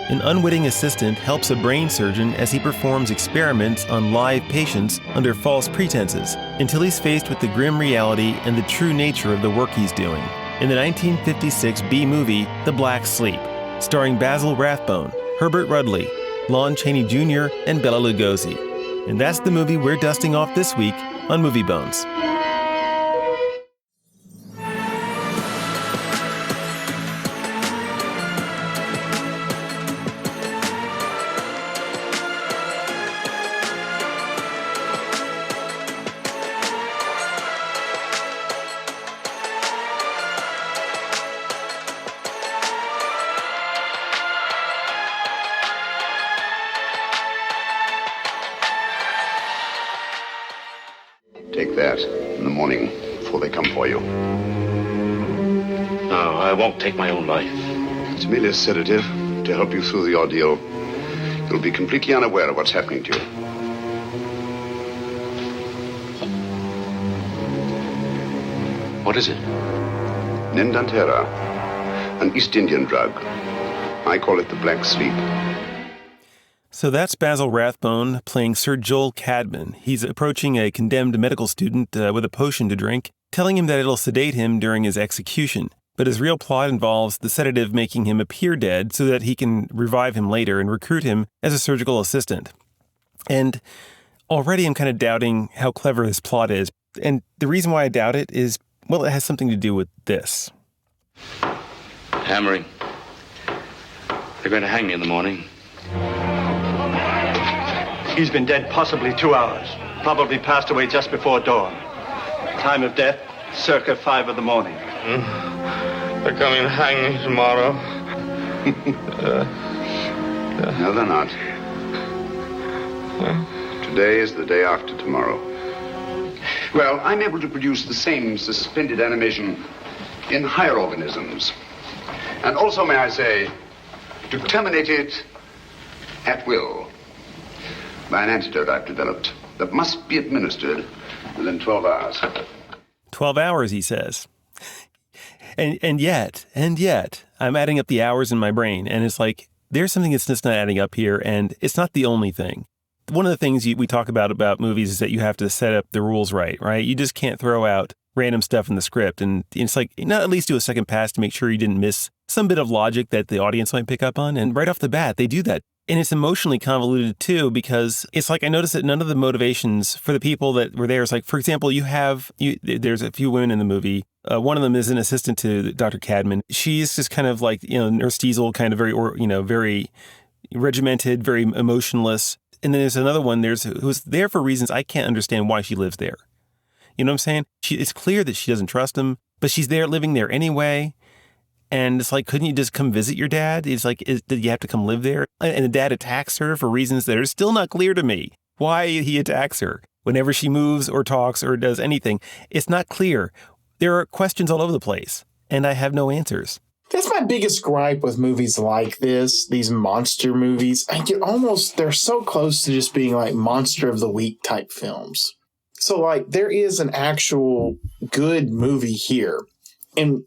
An unwitting assistant helps a brain surgeon as he performs experiments on live patients under false pretenses until he's faced with the grim reality and the true nature of the work he's doing. In the 1956 B-movie, The Black Sleep, starring Basil Rathbone, Herbert Rudley, Lon Chaney Jr., and Bela Lugosi. And that's the movie we're dusting off this week on Movie Bones. Take that in the morning before they come for you. No, I won't take my own life. It's merely a sedative to help you through the ordeal. You'll be completely unaware of what's happening to you. What is it? Nendantera, an East Indian drug. I call it the Black Sleep. So that's Basil Rathbone playing Sir Joel Cadman. He's approaching a condemned medical student with a potion to drink, telling him that it'll sedate him during his execution. But his real plot involves the sedative making him appear dead so that he can revive him later and recruit him as a surgical assistant. And already I'm kind of doubting how clever this plot is. And the reason why I doubt it is, well, it has something to do with this. Hammering. They're going to hang me in the morning. He's been dead possibly 2 hours. Probably passed away just before dawn. Time of death, circa 5 in the morning. They're coming to hang me tomorrow. No, they're not. Today is the day after tomorrow. Well, I'm able to produce the same suspended animation in higher organisms. And also, may I say, to terminate it at will. By an antidote I've developed that must be administered within 12 hours. 12 hours, he says. And yet, I'm adding up the hours in my brain, and it's like, there's something that's just not adding up here, and it's not the only thing. One of the things we talk about movies is that you have to set up the rules right? You just can't throw out random stuff in the script, and it's like, not at least do a second pass to make sure you didn't miss some bit of logic that the audience might pick up on, and right off the bat, they do that. And it's emotionally convoluted, too, because it's like I noticed that none of the motivations for the people that were there is like, for example, there's a few women in the movie. One of them is an assistant to Dr. Cadman. She's just kind of like, Nurse Diesel, kind of very regimented, very emotionless. And then there's another one who's there for reasons I can't understand why she lives there. You know what I'm saying? It's clear that she doesn't trust him, but she's there living there anyway. And it's like, couldn't you just come visit your dad? It's like, did you have to come live there? And the dad attacks her for reasons that are still not clear to me. Why he attacks her whenever she moves or talks or does anything. It's not clear. There are questions all over the place, and I have no answers. That's my biggest gripe with movies like this, these monster movies. They're so close to just being like Monster of the Week type films. So like, there is an actual good movie here, and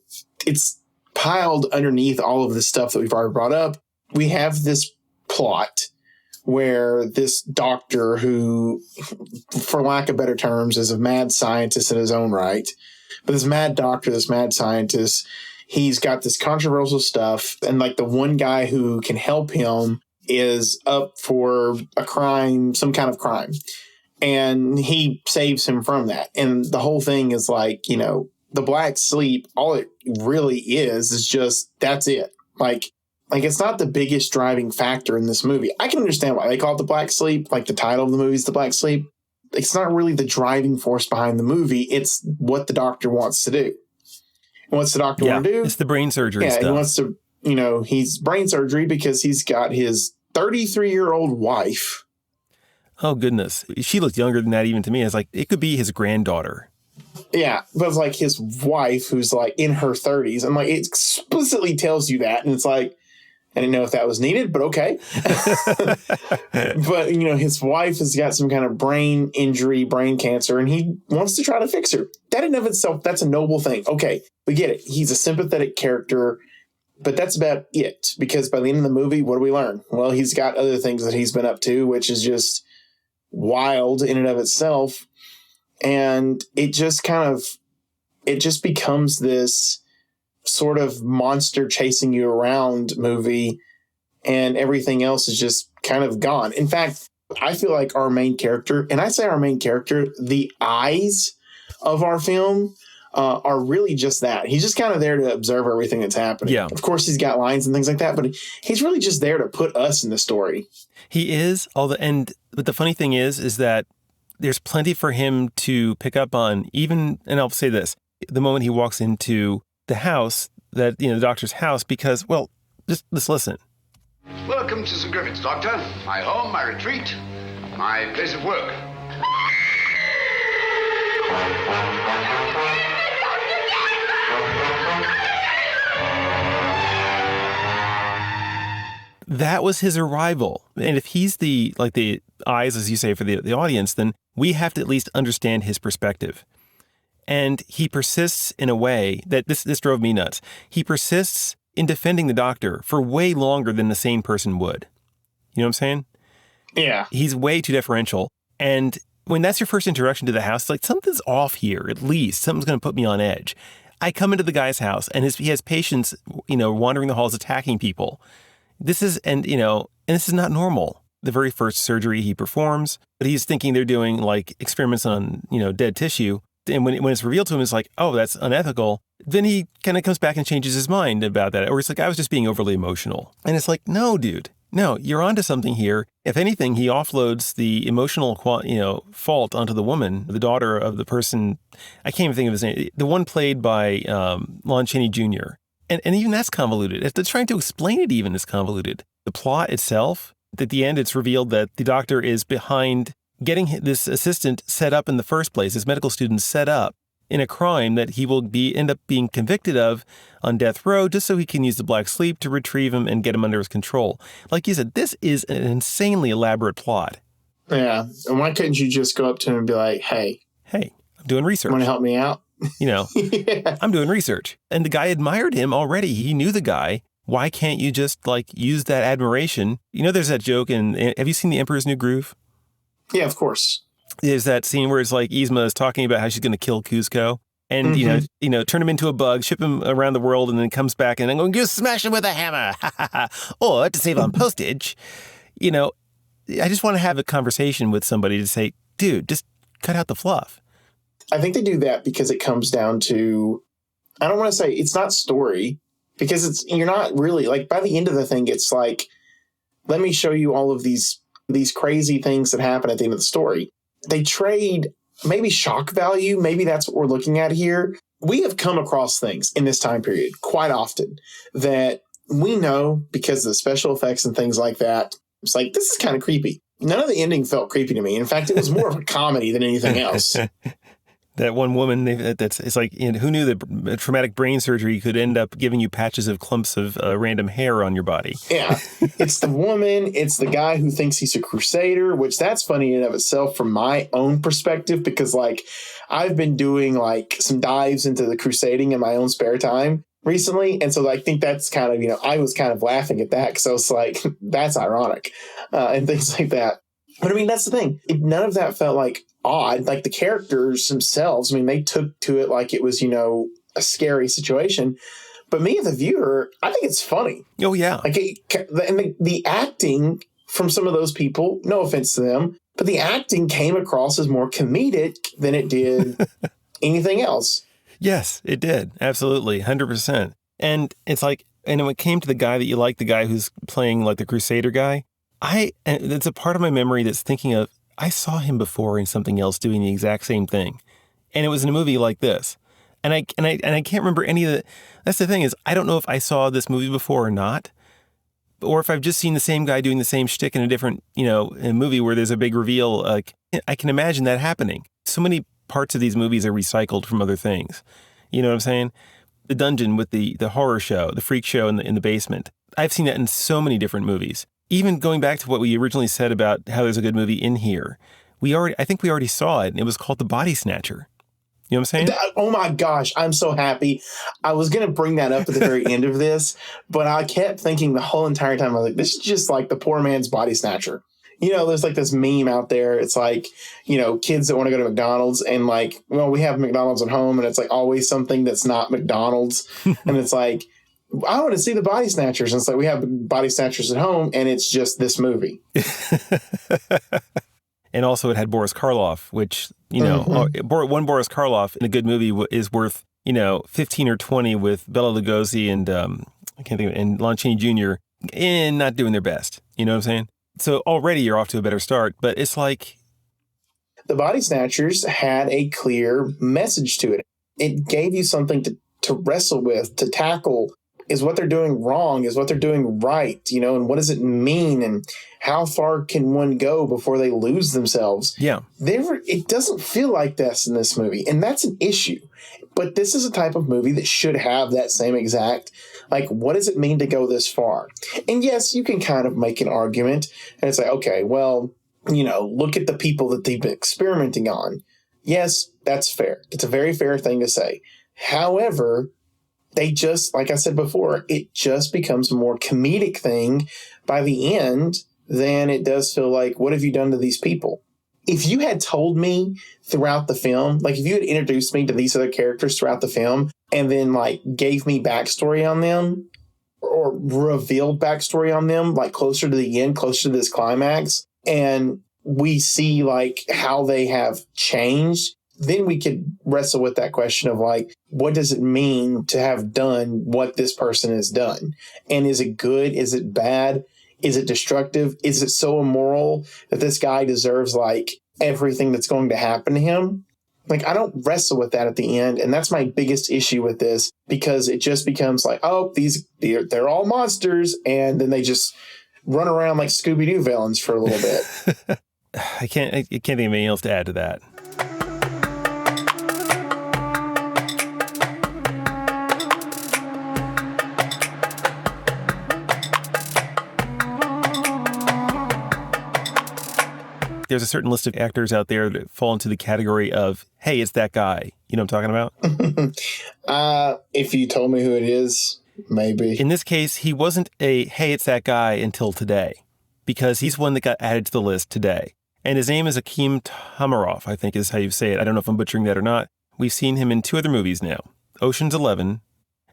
it's piled underneath all of the stuff that we've already brought up. We have this plot where this doctor who, for lack of better terms, is a mad scientist in his own right. But this mad doctor, this mad scientist, he's got this controversial stuff. And like the one guy who can help him is up for a crime, some kind of crime. And he saves him from that. And the whole thing is like, the Black Sleep, all it really is just, that's it. Like it's not the biggest driving factor in this movie. I can understand why they call it the Black Sleep. Like the title of the movie is the Black Sleep. It's not really the driving force behind the movie. It's what the doctor wants to do. And what's the doctor want to do? It's the brain surgery stuff. He wants to, he's brain surgery because he's got his 33-year-old wife. Oh, goodness. She looked younger than that even to me. It's like, it could be his granddaughter. Yeah, but it's like his wife who's like in her 30s. And like, it explicitly tells you that. And it's like, I didn't know if that was needed, but okay. But, his wife has got some kind of brain injury, brain cancer, and he wants to try to fix her. That in and of itself, that's a noble thing. Okay, we get it. He's a sympathetic character. But that's about it, because by the end of the movie, what do we learn? Well, he's got other things that he's been up to, which is just wild in and of itself. And it just becomes this sort of monster chasing you around movie, and everything else is just kind of gone. In fact, I feel like our main character, and I say our main character, the eyes of our film are really just that. He's just kind of there to observe everything that's happening. Yeah. Of course, he's got lines and things like that, but he's really just there to put us in the story. He is. But the funny thing is that there's plenty for him to pick up on, even, and I'll say this, the moment he walks into the house, the doctor's house, because, well, just listen. Welcome to St. Griffith's, Doctor. My home, my retreat, my place of work. That was his arrival. And if he's the eyes, as you say, for the audience, then we have to at least understand his perspective. And he persists in a way that this drove me nuts. He persists in defending the doctor for way longer than the sane person would. You know what I'm saying? Yeah. He's way too deferential. And when that's your first introduction to the house, it's like, something's off here, at least. Something's going to put me on edge. I come into the guy's house, and he has patients, wandering the halls, attacking people. This is not normal. The very first surgery he performs, but he's thinking they're doing like experiments on, dead tissue. And when it's revealed to him, it's like, oh, that's unethical. Then he kind of comes back and changes his mind about that. Or it's like, I was just being overly emotional. And it's like, no, dude, no, you're onto something here. If anything, he offloads the emotional, fault onto the woman, the daughter of the person. I can't even think of his name. The one played by Lon Chaney Jr. And even that's convoluted. It's trying to explain it even is convoluted. The plot itself, at the end, it's revealed that the doctor is behind getting this assistant set up in the first place, this medical student set up in a crime that he will end up being convicted of on death row, just so he can use the black sleep to retrieve him and get him under his control. Like you said, this is an insanely elaborate plot. Yeah. And why couldn't you just go up to him and be like, hey, I'm doing research. Want to help me out? Yeah. I'm doing research. And the guy admired him already. He knew the guy. Why can't you just use that admiration? There's that joke have you seen The Emperor's New Groove? Yeah, of course. There's that scene where it's like Yzma is talking about how she's going to kill Kuzco and, turn him into a bug, ship him around the world, and then comes back and I'm going to smash him with a hammer. Or to save on postage, I just want to have a conversation with somebody to say, dude, just cut out the fluff. I think they do that because it comes down to, I don't want to say it's not story, because you're not really, by the end of the thing, it's like, let me show you all of these crazy things that happen at the end of the story. They trade maybe shock value. Maybe that's what we're looking at here. We have come across things in this time period quite often that we know because of the special effects and things like that. It's like, this is kind of creepy. None of the ending felt creepy to me. In fact, it was more of a comedy than anything else. That one woman, it's like, who knew that traumatic brain surgery could end up giving you patches of clumps of random hair on your body? Yeah. It's the woman. It's the guy who thinks he's a crusader, which that's funny in and of itself from my own perspective, because I've been doing some dives into the crusading in my own spare time recently. And so I think that's kind of, I was kind of laughing at that because I was like, that's ironic and things like that. But I mean, that's the thing. None of that felt odd. The characters themselves, they took to it like it was, a scary situation. But me, the viewer, I think it's funny. Oh, yeah. And the acting from some of those people, no offense to them, but the acting came across as more comedic than it did anything else. Yes, it did. Absolutely. 100%. And it's and when it came to the guy that you like, the guy who's playing the Crusader guy, and it's a part of my memory that's thinking of, I saw him before in something else doing the exact same thing. And it was in a movie like this. And I can't remember any of the, that's the thing is, I don't know if I saw this movie before or not, or if I've just seen the same guy doing the same shtick in a different, in a movie where there's a big reveal. I can imagine that happening. So many parts of these movies are recycled from other things. You know what I'm saying? The dungeon with the horror show, the freak show in the basement. I've seen that in so many different movies. Even going back to what we originally said about how there's a good movie in here, I think we already saw it, and it was called The Body Snatcher. You know what I'm saying? Oh my gosh, I'm so happy. I was going to bring that up at the very end of this, but I kept thinking the whole entire time, I was like, this is just like the poor man's Body Snatcher. You know, there's like this meme out there. It's like, you know, kids that want to go to McDonald's and like, well, we have McDonald's at home and it's like always something that's not McDonald's. And it's like, I want to see the Body Snatchers. And it's like, we have Body Snatchers at home and it's just this movie. And also it had Boris Karloff, which, you know, one Boris Karloff in a good movie is worth, you know, 15 or 20 with Bela Lugosi and I can't think of it, and Lon Chaney Jr. in not doing their best. You know what I'm saying? So already you're off to a better start, but it's like... The Body Snatchers had a clear message to it. It gave you something to wrestle with, to tackle. Is what they're doing wrong? Is what they're doing right? You know, and what does it mean? And how far can one go before they lose themselves? Yeah. It doesn't feel like this in this movie, and that's an issue. But this is a type of movie that should have that same exact, like, what does it mean to go this far? And yes, you can kind of make an argument, and it's like, okay, well, you know, look at the people that they've been experimenting on. Yes, that's fair. It's a very fair thing to say. However, they just, like I said before, it just becomes a more comedic thing by the end than it does feel like, what have you done to these people? If you had told me throughout the film, like if you had introduced me to these other characters throughout the film and then like gave me backstory on them or revealed backstory on them, like closer to the end, closer to this climax, and we see like how they have changed, then we could wrestle with that question of like, what does it mean to have done what this person has done? And is it good? Is it bad? Is it destructive? Is it so immoral that this guy deserves like everything that's going to happen to him? Like, I don't wrestle with that at the end. And that's my biggest issue with this, because it just becomes like, oh, they're all monsters. And then they just run around like Scooby-Doo villains for a little bit. I can't think of anything else to add to that. There's a certain list of actors out there that fall into the category of, hey, it's that guy. You know what I'm talking about? If you told me who it is, maybe. In this case, he wasn't a, hey, it's that guy until today, because he's one that got added to the list today. And his name is Akim Tamaroff, I think is how you say it. I don't know if I'm butchering that or not. We've seen him in 2 other movies now. Ocean's 11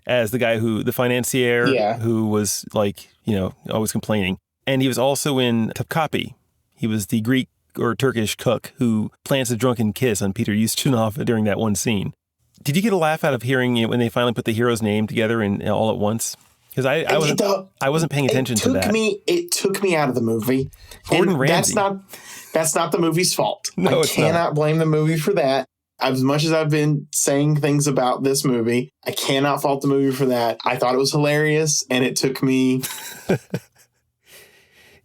as the guy the financier who was like, you know, always complaining. And he was also in Topkapi. He was the Greek or Turkish cook who plants a drunken kiss on Peter Ustinov during that one scene. Did you get a laugh out of hearing it when they finally put the hero's name together and all at once? Because I wasn't paying attention to that. It took me out of the movie. Gordon Ramsay. That's not the movie's fault. No, I cannot blame the movie for that. As much as I've been saying things about this movie, I cannot fault the movie for that. I thought it was hilarious, and it took me...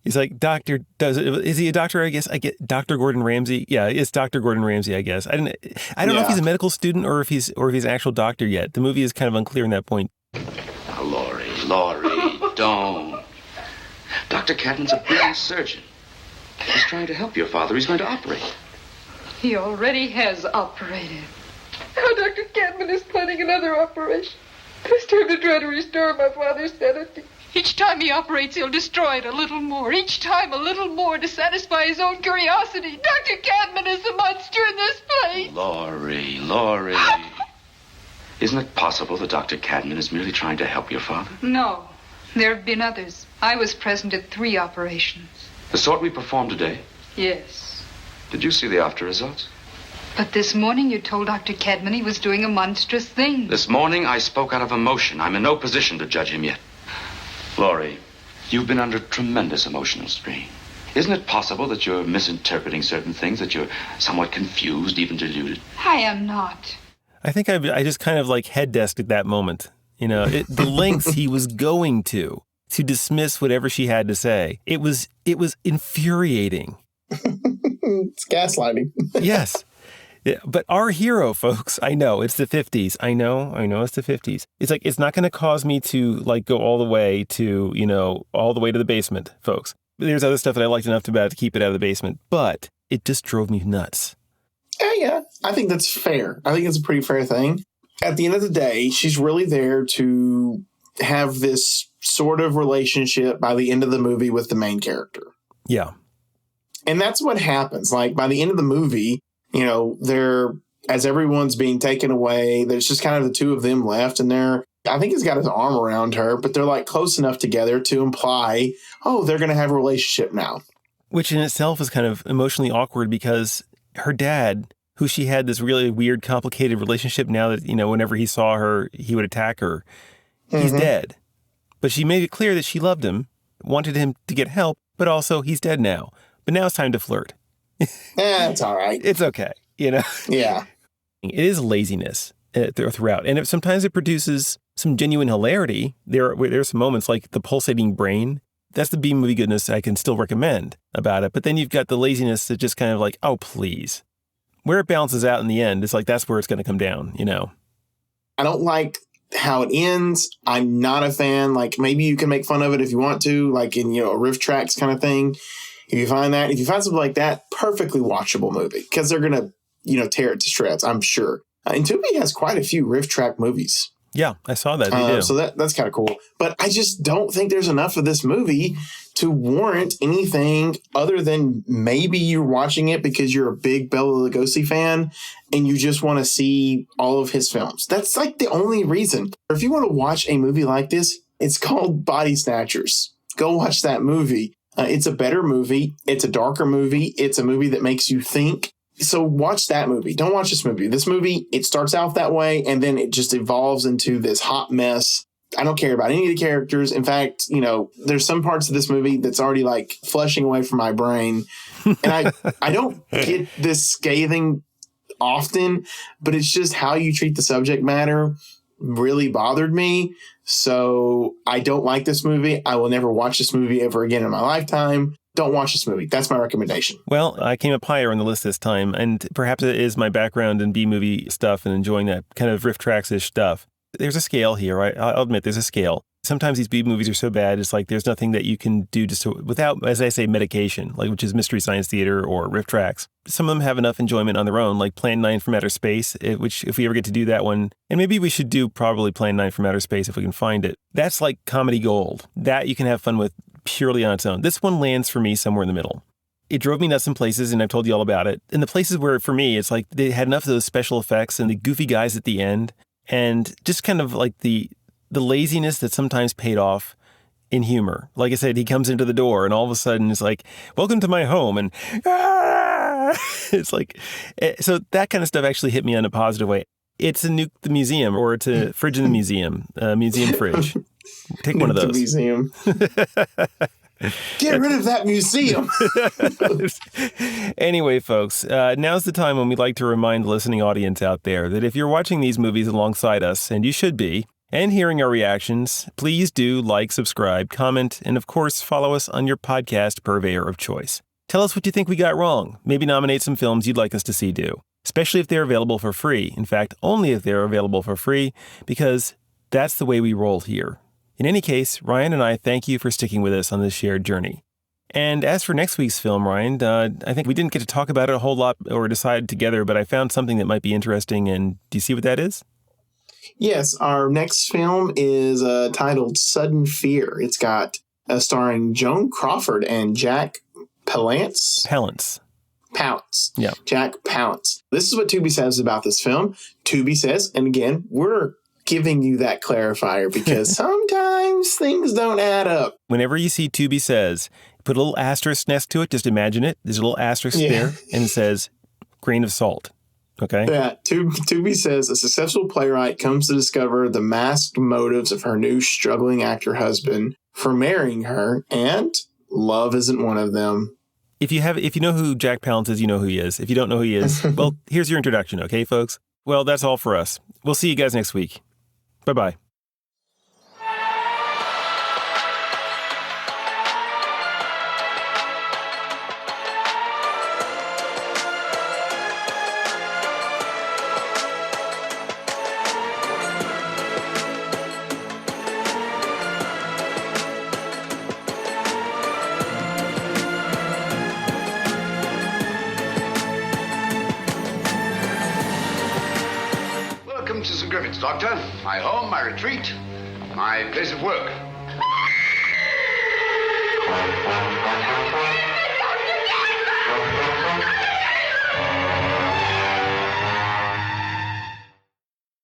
He's like, is he a doctor? I guess I get Dr. Gordon Ramsay. Yeah, it's Dr. Gordon Ramsay, I guess. I don't know if he's a medical student or if he's an actual doctor yet. The movie is kind of unclear on that point. Now, Laurie, don't. Dr. Cadman's a brilliant surgeon. He's trying to help your father. He's going to operate. He already has operated. Now Dr. Cadman is planning another operation. This time to try to restore my father's sanity. Each time he operates, he'll destroy it a little more. Each time a little more to satisfy his own curiosity. Dr. Cadman is the monster in this place. Laurie. Isn't it possible that Dr. Cadman is merely trying to help your father? No, there have been others. I was present at 3 operations. The sort we performed today? Yes. Did you see the after results? But this morning you told Dr. Cadman he was doing a monstrous thing. This morning I spoke out of emotion. I'm in no position to judge him yet. Laurie, you've been under tremendous emotional strain. Isn't it possible that you're misinterpreting certain things, that you're somewhat confused, even deluded? I am not. I think I just kind of like head desked at that moment. You know, the lengths he was going to dismiss whatever she had to say. It was infuriating. It's gaslighting. Yes. Yeah, but our hero, folks, I know it's the 50s. I know it's the 50s. It's like, it's not going to cause me to like go all the way to, you know, all the way to the basement, folks. There's other stuff that I liked enough about to keep it out of the basement, but it just drove me nuts. Yeah. I think that's fair. I think it's a pretty fair thing. At the end of the day, she's really there to have this sort of relationship by the end of the movie with the main character. Yeah. And that's what happens. Like, by the end of the movie, you know, as everyone's being taken away, there's just kind of the two of them left, and I think he's got his arm around her, but they're like close enough together to imply, oh, they're going to have a relationship now. Which in itself is kind of emotionally awkward because her dad, who she had this really weird, complicated relationship now that, you know, whenever he saw her, he would attack her. He's dead. But she made it clear that she loved him, wanted him to get help, but also he's dead now. But now it's time to flirt. It's all right. It's okay, you know? Yeah. It is laziness throughout. And sometimes it produces some genuine hilarity. There are some moments like the pulsating brain. That's the B-movie goodness I can still recommend about it. But then you've got the laziness that just kind of like, oh, please. Where it balances out in the end, it's like that's where it's going to come down, you know? I don't like how it ends. I'm not a fan. Like, maybe you can make fun of it if you want to, like in, you know, a riff tracks kind of thing. If you find something like that, perfectly watchable movie, because they're going to, you know, tear it to shreds, I'm sure. And Tubi has quite a few riff track movies. Yeah, I saw that. They do. So that's kind of cool. But I just don't think there's enough of this movie to warrant anything other than maybe you're watching it because you're a big Bela Lugosi fan and you just want to see all of his films. That's like the only reason. Or if you want to watch a movie like this, it's called Body Snatchers. Go watch that movie. It's a better movie. It's a darker movie. It's a movie that makes you think. So watch that movie. Don't watch this movie. This movie, it starts out that way, and then it just evolves into this hot mess. I don't care about any of the characters. In fact, you know, there's some parts of this movie that's already like flushing away from my brain. And I don't get this scathing often, but it's just how you treat the subject matter really bothered me. So I don't like this movie. I will never watch this movie ever again in my lifetime. Don't watch this movie. That's my recommendation. Well, I came up higher on the list this time, and perhaps it is my background in B-movie stuff and enjoying that kind of riff tracks-ish stuff. There's a scale here, right? I'll admit there's a scale. Sometimes these B-movies are so bad, it's like there's nothing that you can do just without, as I say, medication, like which is Mystery Science Theater or riff tracks. Some of them have enough enjoyment on their own, like Plan 9 from Outer Space, which if we ever get to do that one, and maybe we should do probably Plan 9 from Outer Space if we can find it. That's like comedy gold. That you can have fun with purely on its own. This one lands for me somewhere in the middle. It drove me nuts in places, and I've told you all about it. In the places where, for me, it's like they had enough of those special effects and the goofy guys at the end, and just kind of like the laziness that sometimes paid off in humor. Like I said, he comes into the door, and all of a sudden it's like, welcome to my home, and it's like, so that kind of stuff actually hit me in a positive way. It's a nuke the museum, or it's a fridge in the museum, museum fridge. Take one of those. Museum. Get rid of that museum. Anyway, folks, now's the time when we'd like to remind the listening audience out there that if you're watching these movies alongside us, and you should be, and hearing our reactions, please do like, subscribe, comment, and of course, follow us on your podcast purveyor of choice. Tell us what you think we got wrong. Maybe nominate some films you'd like us to see do, especially if they're available for free. In fact, only if they're available for free, because that's the way we roll here. In any case, Ryan and I thank you for sticking with us on this shared journey. And as for next week's film, Ryan, I think we didn't get to talk about it a whole lot or decide together, but I found something that might be interesting. And do you see what that is? Yes, our next film is titled Sudden Fear. It's got starring Joan Crawford and Jack Palance. Palance. Yeah. Jack Palance. This is what Tubi says about this film. Tubi says, and again, we're giving you that clarifier because sometimes things don't add up. Whenever you see Tubi says, put a little asterisk next to it, just imagine it. There's a little asterisk there, and it says, grain of salt. Okay? Yeah, Tubi says, a successful playwright comes to discover the masked motives of her new struggling actor husband for marrying her, and love isn't one of them. If you know who Jack Palance is, you know who he is. If you don't know who he is, well, here's your introduction, okay, folks? Well, that's all for us. We'll see you guys next week. Bye-bye. Thanks, Doctor. My home, my retreat, my place of work.